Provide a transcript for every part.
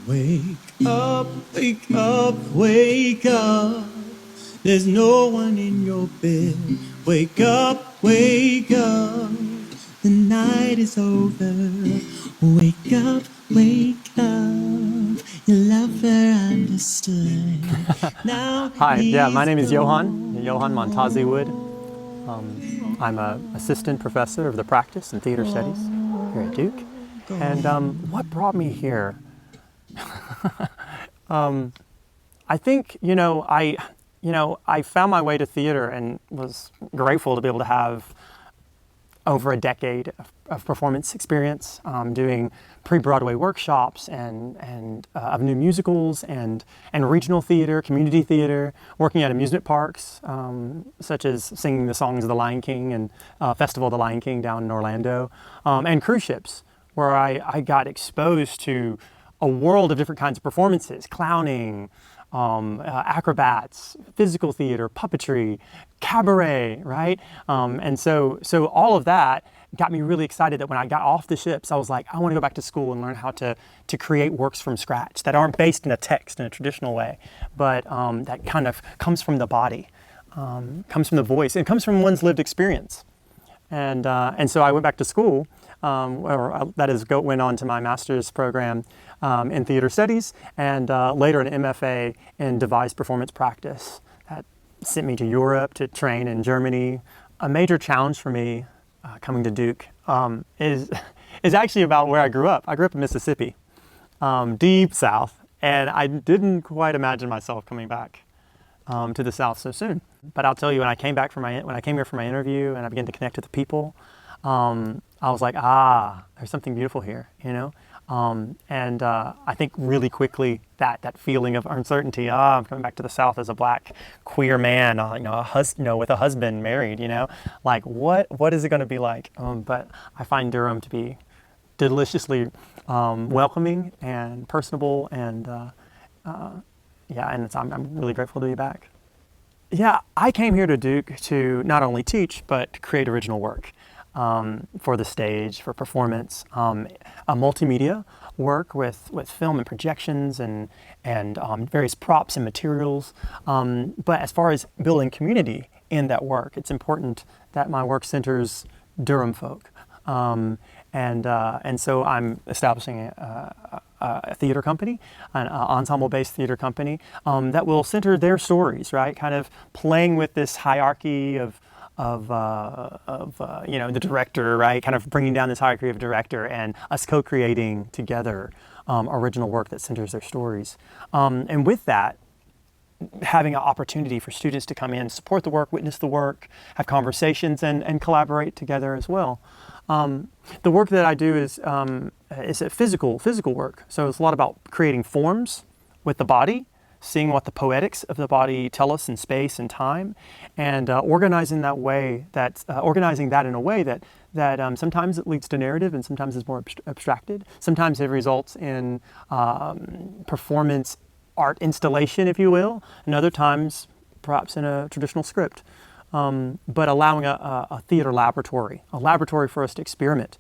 Wake up, wake up, wake up. There's no one in your bed. Wake up, wake up. The night is over. Wake up, wake up. Your lover understood. Now Hi, my name is Johann Montozzi-Wood. I'm an assistant professor of the practice and theater studies here at Duke. And what brought me here? I think, I found my way to theater and was grateful to be able to have over a decade of performance experience, doing pre-Broadway workshops and of new musicals and regional theater, community theater, working at amusement parks, such as singing the songs of the Lion King and Festival of the Lion King down in Orlando, and cruise ships, where I got exposed to a world of different kinds of performances, clowning, acrobats, physical theater, puppetry, cabaret, right? And so all of that got me really excited that when I got off the ships, I was like, I want to go back to school and learn how to create works from scratch that aren't based in a text in a traditional way, but that kind of comes from the body, comes from the voice, and comes from one's lived experience. And so I went back to school, went on to my master's program in theater studies, and later an MFA in devised performance practice. That sent me to Europe to train in Germany. A major challenge for me coming to Duke is actually about where I grew up. I grew up in Mississippi, deep South, and I didn't quite imagine myself coming back to the South so soon. But I'll tell you, when I came here for my interview and I began to connect with the people, I was like, there's something beautiful here, and I think really quickly that feeling of uncertainty. I'm coming back to the South as a black queer man, with a husband, married. Like what is it going to be like? But I find Durham to be deliciously welcoming and personable, and I'm really grateful to be back. Yeah, I came here to Duke to not only teach, but to create original work for the stage, for performance, a multimedia work with film and projections and various props and materials. But as far as building community in that work, it's important that my work centers Durham folk. And so I'm establishing a theater company, an ensemble-based theater company that will center their stories, right? Kind of playing with this hierarchy of the director, right? Kind of bringing down this hierarchy of director and us co-creating together original work that centers their stories. And with that, having an opportunity for students to come in, support the work, witness the work, have conversations, and collaborate together as well. The work that I do is a physical work. So it's a lot about creating forms with the body, seeing what the poetics of the body tell us in space and time, and organizing that in a way that sometimes it leads to narrative and sometimes is more abstracted. Sometimes it results in performance art installation, if you will, and other times perhaps in a traditional script. But allowing a theater laboratory, a laboratory for us to experiment.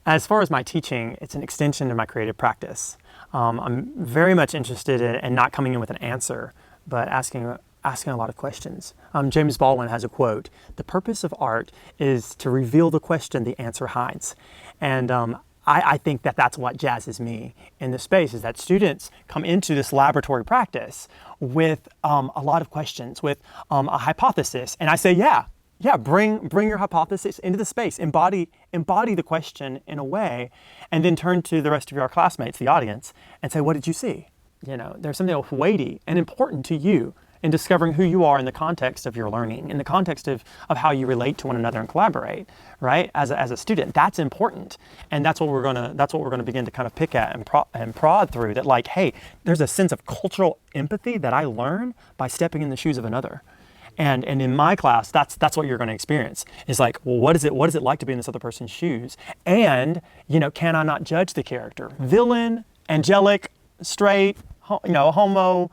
As far as my teaching, it's an extension of my creative practice. I'm very much interested in not coming in with an answer, but asking a lot of questions. James Baldwin has a quote: "The purpose of art is to reveal the question the answer hides." And I think that's what jazzes me in this space, is that students come into this laboratory practice with a lot of questions, with a hypothesis. And I say, bring your hypothesis into the space, embody the question in a way, and then turn to the rest of your classmates, the audience, and say, what did you see? There's something weighty and important to you in discovering who you are in the context of your learning, in the context of how you relate to one another and collaborate, right? As a student, that's important, and that's what we're gonna begin to kind of pick at and prod through. That, like, hey, there's a sense of cultural empathy that I learn by stepping in the shoes of another, and in my class, that's what you're going to experience. Is like, well, what is it like to be in this other person's shoes? And can I not judge the character? Villain, angelic, straight, homo.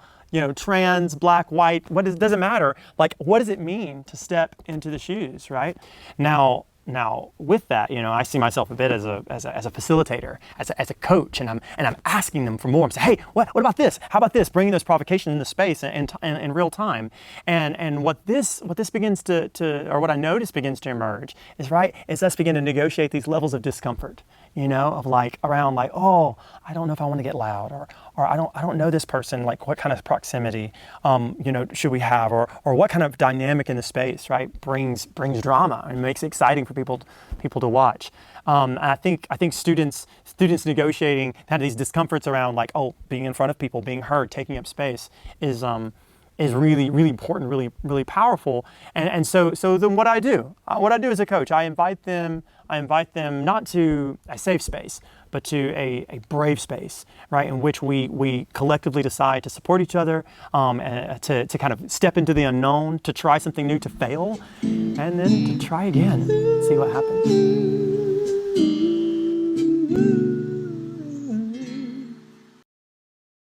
Trans, black, white, doesn't matter. Like, what does it mean to step into the shoes, right? Now, now with that, I see myself a bit as a facilitator, as a coach, and I'm asking them for more. I'm saying, hey, what about this? How about this? Bringing those provocations into space and in real time. And what this begins or what I notice begins to emerge is us begin to negotiate these levels of discomfort, of around oh, I don't know if I want to get loud, or I don't know this person, what kind of proximity, should we have, or what kind of dynamic in the space, right, brings drama and makes it exciting for people to watch. I think students negotiating kind of these discomforts around being in front of people, being heard, taking up space is really, really important, really, really powerful. And so then what I do as a coach, I invite them not to a safe space, but to a brave space, right, in which we collectively decide to support each other, and to kind of step into the unknown, to try something new, to fail, and then to try again, see what happens.